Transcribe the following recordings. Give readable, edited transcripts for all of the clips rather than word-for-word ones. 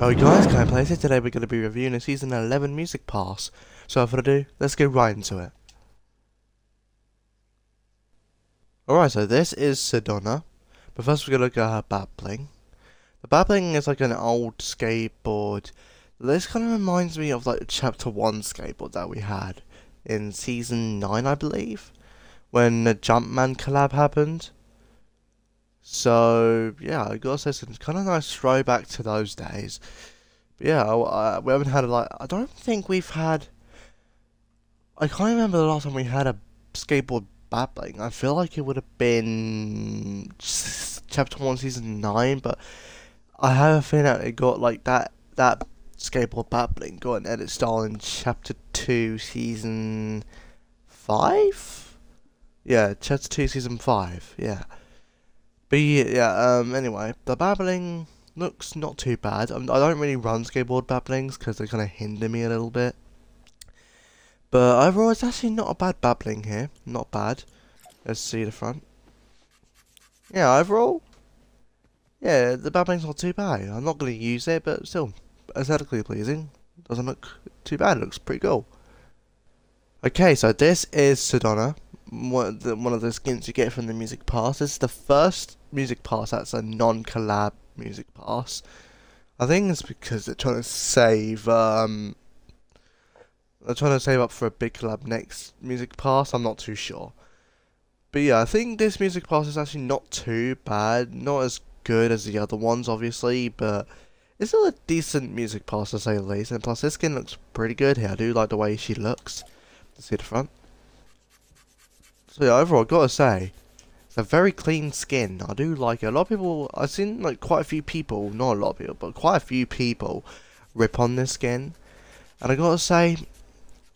Alright guys, can I play it? Today we're going to be reviewing a Season 11 Music Pass. So without further ado, let's get right into it. Alright, so this is Sedona. But first we're going to look at her babbling. The babbling is like an old skateboard. This kind of reminds me of like the Chapter 1 skateboard that we had in Season 9, I believe. When the Jumpman collab happened. So, yeah, I gotta say it's kind of nice throwback to those days. But yeah, we haven't had I don't think we've had. I can't remember the last time we had a skateboard babbling. I feel like it would have been Chapter 1, Season 9, but I have a feeling that it got like that skateboard babbling got an edit style in Chapter 2, Season 5? Yeah, Chapter 2, Season 5, yeah. But yeah, anyway, the babbling looks not too bad. I don't really run skateboard babblings because they kind of hinder me a little bit. But overall, it's actually not a bad babbling here. Not bad. Let's see the front. Yeah, overall, yeah, the babbling's not too bad. I'm not going to use it, but still, aesthetically pleasing. Doesn't look too bad. It looks pretty cool. Okay, so this is Sedona. One of the skins you get from the music pass. This is the first music pass that's a non-collab music pass. I think it's because they're trying to save up for a big collab next music pass. I'm not too sure. But yeah, I think this music pass is actually not too bad. Not as good as the other ones, obviously, but it's still a decent music pass to say the least. And plus, this skin looks pretty good here. I do like the way she looks. Let's see the front. So yeah, overall, I've got to say, it's a very clean skin. I do like it. A lot of people, I've seen like quite a few people, not a lot of people, but quite a few people rip on this skin. And I gotta say,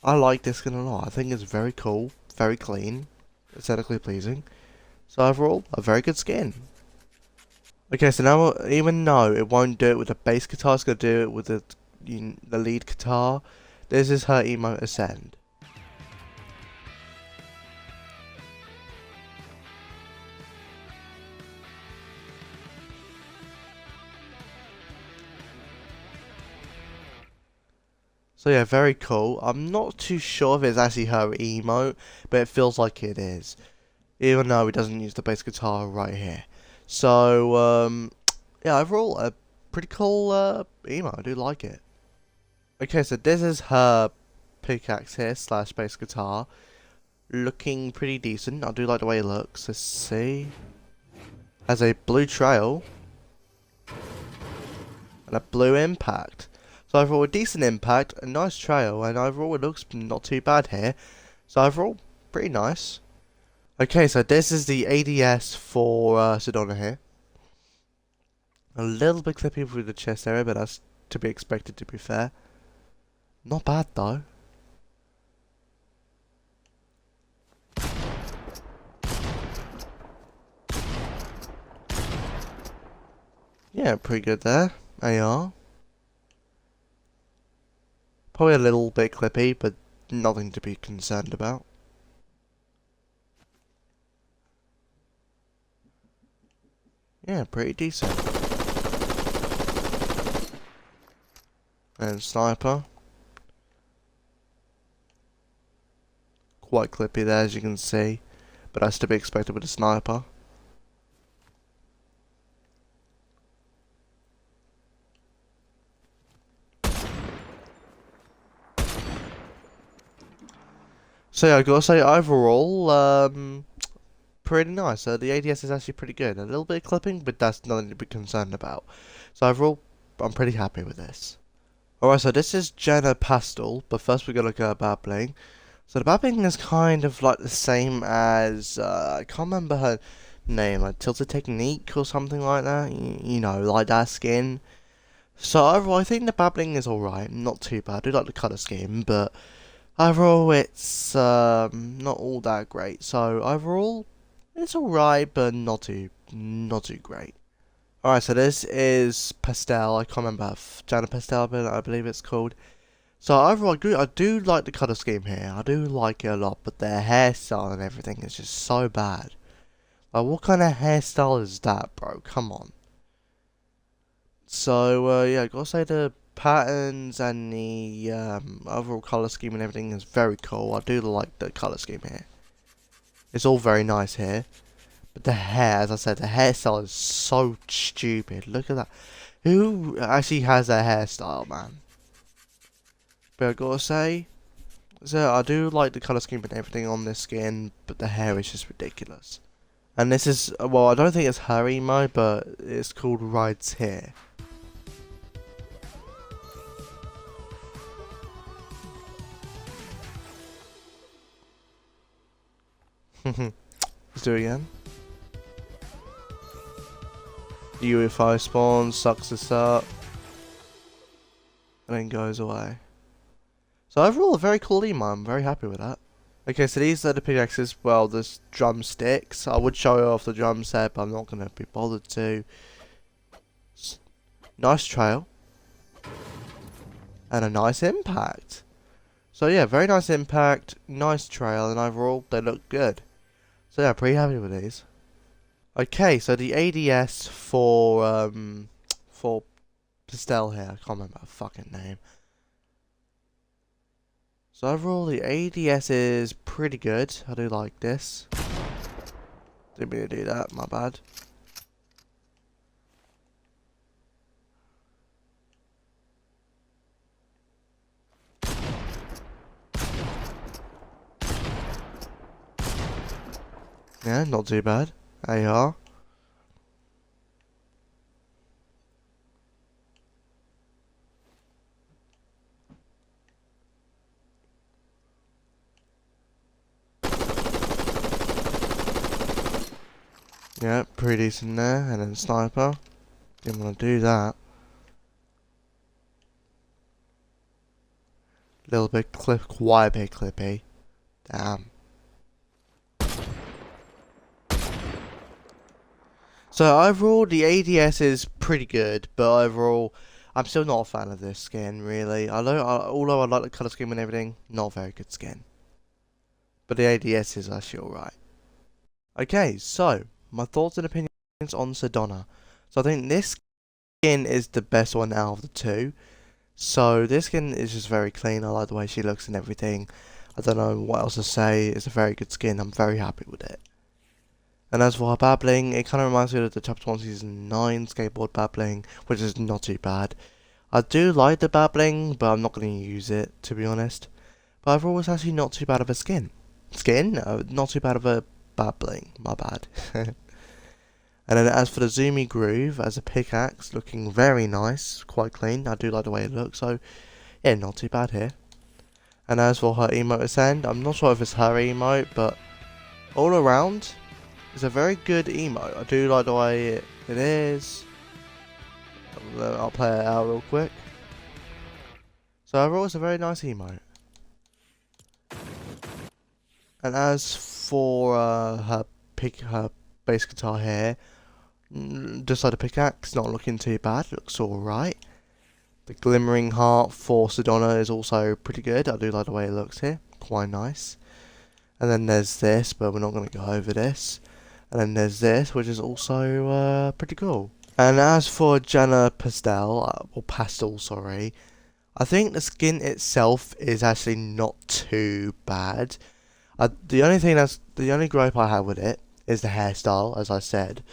I like this skin a lot. I think it's very cool, very clean, aesthetically pleasing. So overall, a very good skin. Okay, so now, even though it won't do it with the bass guitar, it's gonna do it with the lead guitar. This is her emote Ascend. So yeah, very cool. I'm not too sure if it's actually her emote, but it feels like it is. Even though it doesn't use the bass guitar right here. So, yeah, overall, a pretty cool emote. I do like it. Okay, so this is her pickaxe here, slash bass guitar. Looking pretty decent. I do like the way it looks. Let's see. Has a blue trail. And a blue impact. So overall, a decent impact, a nice trail, and overall it looks not too bad here. So overall, pretty nice. Okay, so this is the ADS for Sedona here. A little bit clippy through the chest area, but that's to be expected, to be fair. Not bad though. Yeah, pretty good there. AR. Probably a little bit clippy, but nothing to be concerned about. Yeah, pretty decent. And sniper. Quite clippy there, as you can see, but that's to be expected with a sniper. So yeah, I gotta say overall, pretty nice. The ADS is actually pretty good. A little bit of clipping, but that's nothing to be concerned about. So overall, I'm pretty happy with this. Alright, so this is Jana Pastel, but first we're gonna look at her babbling. So the babbling is kind of like the same as, I can't remember her name, like Tilted Technique or something like that. You know, like that skin. So overall, I think the babbling is alright, not too bad. I do like the colour scheme, but overall, it's not all that great. So overall, it's alright, but not too great. Alright, so this is Pastel. I can't remember Jana Pastel, but I believe it's called. So overall, I do like the colour scheme here. I do like it a lot, but their hairstyle and everything is just so bad. Like, what kind of hairstyle is that, bro? Come on. So yeah, I gotta say the patterns and the overall color scheme and everything is very cool. I do like the color scheme here. It's all very nice here. But the hair, as I said, the hairstyle is so stupid. Look at that. Who actually has a hairstyle, man? But I gotta say, so I do like the color scheme and everything on this skin, but the hair is just ridiculous. And this is, well, I don't think it's her emo, but it's called Rides Here. Let's do it again. UFO spawns, sucks this up, and then goes away. So overall, a very cool emo. I'm very happy with that. Okay, so these are the pickaxes. Well, there's drumsticks. I would show you off the drum set, but I'm not going to be bothered to. Nice trail. And a nice impact. So yeah, very nice impact, nice trail, and overall, they look good. So yeah, pretty happy with these. Okay, so the ADS for Pastel here, I can't remember her fucking name. So overall, the ADS is pretty good. I do like this. Didn't mean to do that, my bad. Yeah, not too bad. AR. Yeah, pretty decent there. And then sniper. Didn't want to do that. Little bit quite a bit clippy. Damn. So overall, the ADS is pretty good, but overall, I'm still not a fan of this skin, really. Although I like the colour scheme and everything, not a very good skin. But the ADS is actually alright. Okay, so, my thoughts and opinions on Sedona. So I think this skin is the best one out of the two. So this skin is just very clean, I like the way she looks and everything. I don't know what else to say, it's a very good skin, I'm very happy with it. And as for her babbling, it kind of reminds me of the Chapter 1 Season 9 skateboard babbling, which is not too bad. I do like the babbling, but I'm not going to use it, to be honest. But overall, it's actually not too bad of a skin. Not too bad of a babbling, my bad. And then as for the Zoomy Groove, as a pickaxe, looking very nice, quite clean. I do like the way it looks, so yeah, not too bad here. And as for her emote ascend, I'm not sure if it's her emote, but all around, it's a very good emote. I do like the way it is. I'll play it out real quick. So overall, it's a very nice emote. And as for her bass guitar here, just like the pickaxe, not looking too bad. Looks alright. The glimmering heart for Sedona is also pretty good. I do like the way it looks here. Quite nice. And then there's this, but we're not going to go over this. And then there's this, which is also pretty cool. And as for Jana Pastel, or Pastel, sorry, I think the skin itself is actually not too bad. The only gripe I have with it is the hairstyle, as I said.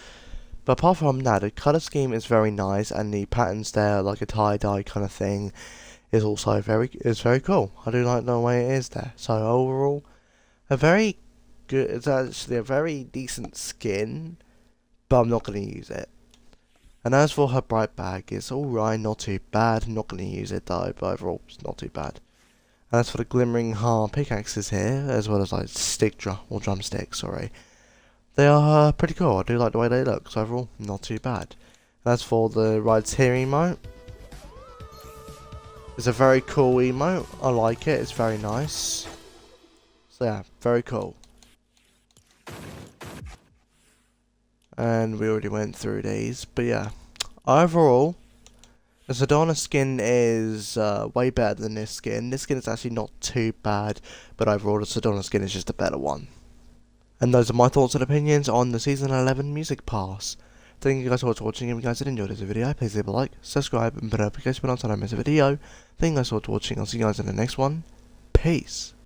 But apart from that, the colour scheme is very nice, and the patterns there, like a tie-dye kind of thing, is also very cool. I do like the way it is there. So overall, it's actually a very decent skin, but I'm not going to use it. And as for her bright bag, it's alright, not too bad. I'm not going to use it though, but overall, it's not too bad. And as for the glimmering heart pickaxes here, as well as like drumsticks, sorry, they are pretty cool. I do like the way they look, so overall, not too bad. And as for the Rides Here emote, it's a very cool emote. I like it, it's very nice. So yeah, very cool. And we already went through these, but yeah. Overall, the Sedona skin is way better than this skin. This skin is actually not too bad, but overall the Sedona skin is just a better one. And those are my thoughts and opinions on the Season 11 Music Pass. Thank you guys so much for watching. If you guys did enjoy this video, please leave a like, subscribe, and put a notification bell on so I don't miss a video. Thank you guys so much for watching. I'll see you guys in the next one. Peace.